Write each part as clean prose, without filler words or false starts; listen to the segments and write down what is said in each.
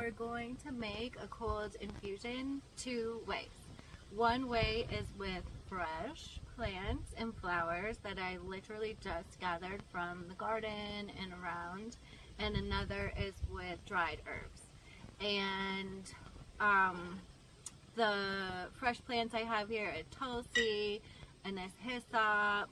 we're going to make a cold infusion two ways. One way is with fresh plants and flowers that I literally just gathered from the garden and around, and another is with dried herbs. And the fresh plants I have here are Tulsi, and this hyssop,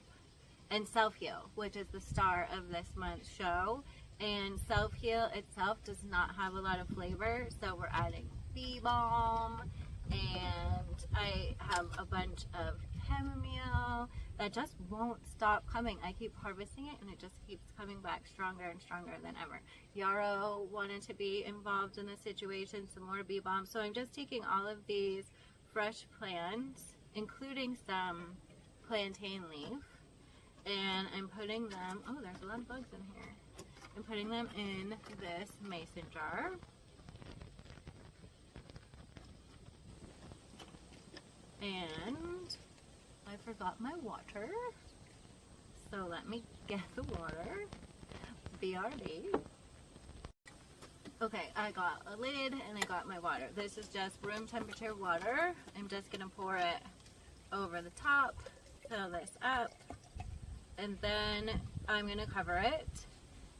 and Self Heal, which is the star of this month's show. And Self Heal itself does not have a lot of flavor, so we're adding bee balm, and I have a bunch of chamomile that just won't stop coming. I keep harvesting it and it just keeps coming back stronger and stronger than ever. Yarrow wanted to be involved in the situation, some more bee balm. So I'm just taking all of these fresh plants, including some plantain leaf, and I'm putting them, oh, there's a lot of bugs in here. I'm putting them in this mason jar. And I forgot my water, so let me get the water. BRB. Okay, I got a lid and I got my water. This is just room temperature water. I'm just gonna pour it over the top, fill this up, and then I'm gonna cover it.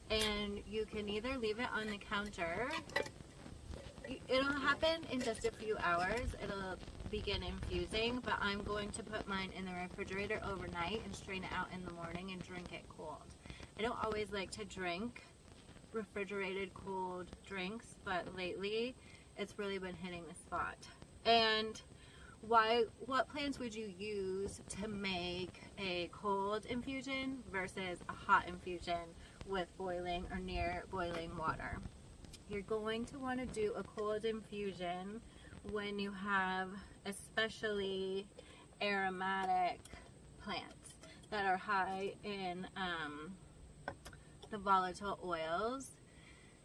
And you can either leave it on the counter. It'll happen in just a few hours. It'll begin infusing, but I'm going to put mine in the refrigerator overnight and strain it out in the morning and drink it cold. I don't always like to drink refrigerated cold drinks, but lately it's really been hitting the spot. And what plants would you use to make a cold infusion versus a hot infusion with boiling or near boiling water? You're going to want to do a cold infusion when you have especially aromatic plants that are high in the volatile oils.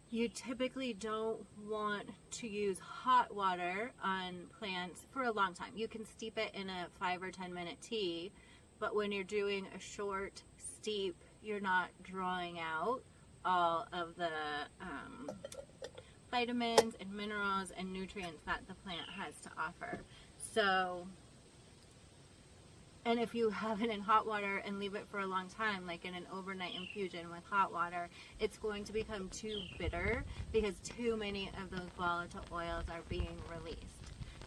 You typically don't want to use hot water on plants for a long time. You can steep it in a 5 or 10 minute tea, but when you're doing a short steep, you're not drawing out all of the vitamins and minerals and nutrients that the plant has to offer. So, and if you have it in hot water and leave it for a long time, like in an overnight infusion with hot water, it's going to become too bitter because too many of those volatile oils are being released.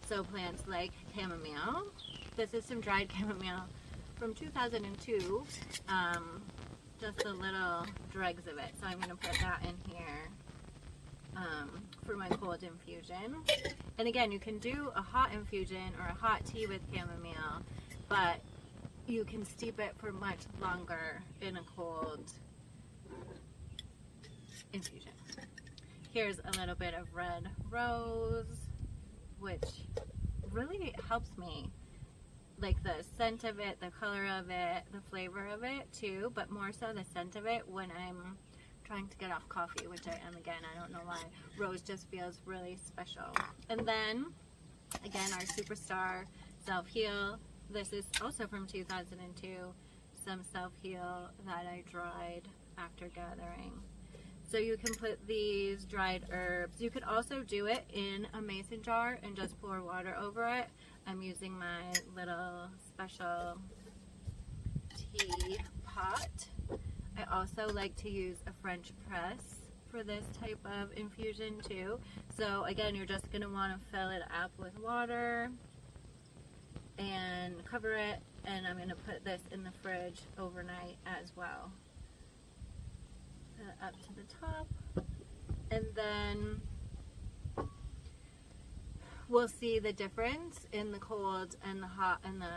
So plants like chamomile, this is some dried chamomile from 2002, just the little dregs of it. So I'm going to put that in here for my cold infusion. And again, you can do a hot infusion or a hot tea with chamomile, but you can steep it for much longer in a cold infusion. Here's a little bit of red rose, which really helps me. Like the scent of it, the color of it, the flavor of it too, but more so the scent of it when I'm trying to get off coffee, which I am again, I don't know why. Rose just feels really special. And then, again, our superstar, Self Heal. This is also from 2002, some Self Heal that I dried after gathering. So you can put these dried herbs. You could also do it in a mason jar and just pour water over it. I'm using my little special tea pot. I also like to use a French press for this type of infusion too. So again, you're just going to want to fill it up with water and cover it, and I'm going to put this in the fridge overnight as well. Up to the top, and then we'll see the difference in the cold and the hot and the...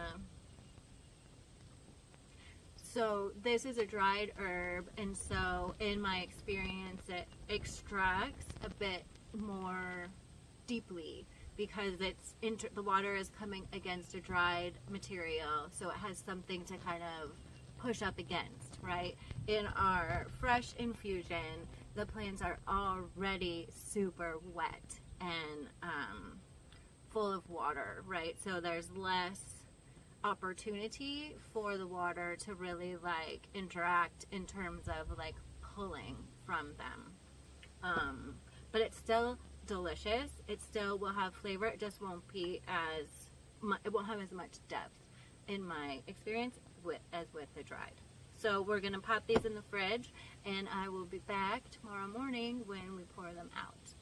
So this is a dried herb, and so in my experience it extracts a bit more deeply because it's the water is coming against a dried material, so it has something to kind of push up against, right? In our fresh infusion, the plants are already super wet and full of water, right? So there's less opportunity for the water to really like interact in terms of like pulling from them. But it's still delicious. It still will have flavor. It just won't be as it won't have as much depth in my experience as with the dried. So we're gonna pop these in the fridge, and I will be back tomorrow morning when we pour them out.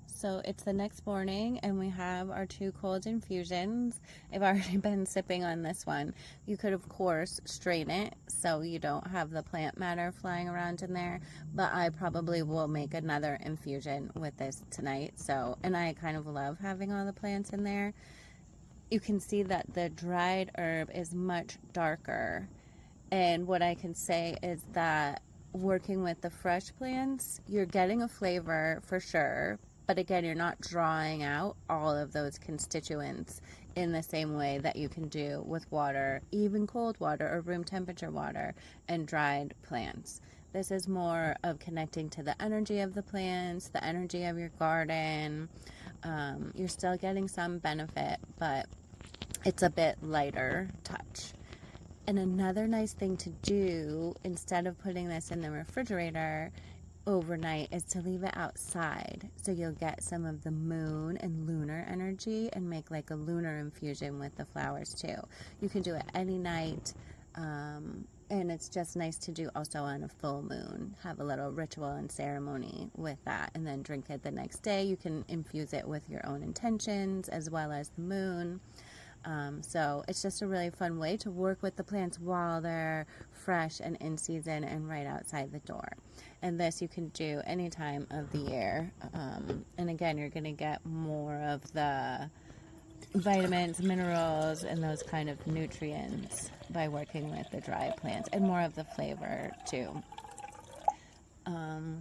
So it's the next morning, and we have our 2 cold infusions. I've already been sipping on this one. You could, of course, strain it so you don't have the plant matter flying around in there, but I probably will make another infusion with this tonight. So, and I kind of love having all the plants in there. You can see that the dried herb is much darker, and what I can say is that working with the fresh plants, you're getting a flavor for sure, but again, you're not drawing out all of those constituents in the same way that you can do with water, even cold water or room temperature water, and dried plants. This is more of connecting to the energy of the plants, the energy of your garden. You're still getting some benefit, but it's a bit lighter touch. And another nice thing to do, instead of putting this in the refrigerator overnight, is to leave it outside. So you'll get some of the moon and lunar energy and make like a lunar infusion with the flowers too. You can do it any night. And it's just nice to do also on a full moon. Have a little ritual and ceremony with that, and then drink it the next day. You can infuse it with your own intentions as well as the moon. So it's just a really fun way to work with the plants while they're fresh and in season and right outside the door. And this you can do any time of the year. And again, you're going to get more of the vitamins, minerals, and those kind of nutrients by working with the dry plants, and more of the flavor too.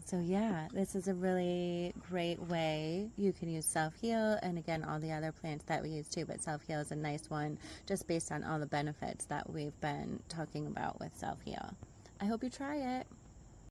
So yeah, this is a really great way you can use Self-Heal, and again, all the other plants that we use too, but Self-Heal is a nice one just based on all the benefits that we've been talking about with Self-Heal. I hope you try it.